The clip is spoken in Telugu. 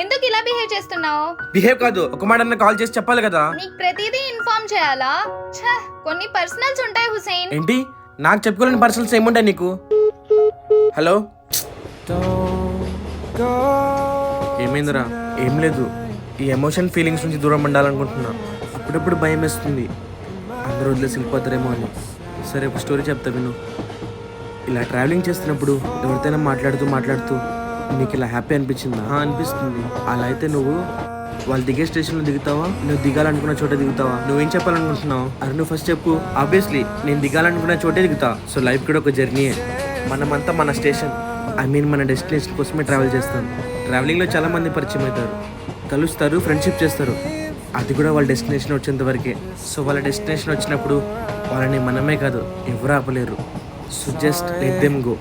ఎందుకు ఇలా బిహేవ్ చేస్తున్నావు? బిహేవ్ కాదు, ఒక మాట అన్న కాల్ చేసి చెప్పాలి కదా. నీకు ప్రతిదీ ఇన్ఫార్మ్ చేయాలా? ఛ, కొన్ని పర్సనల్స్ ఉంటాయి హుసేన్. ఏంటి నాకు చెప్పుకోలేని పర్సనల్స్ ఏముంటాయి నీకు? హలో, ఏమైందిరా? ఏం లేదు, ఈ ఎమోషన్ ఫీలింగ్స్ నుంచి దూరం ఉండాలనుకుంటున్నా. అప్పుడప్పుడు భయం వేస్తుంది, అందరూ వదిలేసి వెళ్ళిపోతారేమో అని. సరే, ఒక స్టోరీ చెప్తా విను. ఇలా ట్రావెలింగ్ చేస్తున్నప్పుడు ఎవరితోనైనా మాట్లాడుతూ నీకు ఇలా హ్యాపీ అనిపించిందా? అనిపిస్తుంది. అలా అయితే నువ్వు వాళ్ళు దిగే స్టేషన్లో దిగుతావా, నువ్వు దిగాలనుకున్న చోట దిగుతావా? నువ్వేం చెప్పాలనుకుంటున్నావు? అరే నువ్వు ఫస్ట్ చెప్పు. ఆబ్వియస్లీ నేను దిగాలనుకున్న చోటే దిగుతా. సో లైఫ్ కూడా ఒక జర్నీయే. మనమంతా మన స్టేషన్, మన డెస్టినేషన్ కోసమే ట్రావెల్ చేస్తాం. ట్రావెలింగ్లో చాలా మంది పరిచయం అవుతారు, కలుస్తారు, ఫ్రెండ్షిప్ చేస్తారు. అది కూడా వాళ్ళ డెస్టినేషన్ వచ్చేంత వరకే. సో వాళ్ళ డెస్టినేషన్ వచ్చినప్పుడు వాళ్ళని మనమే కాదు ఎవరు ఆపలేరు. So just let them go.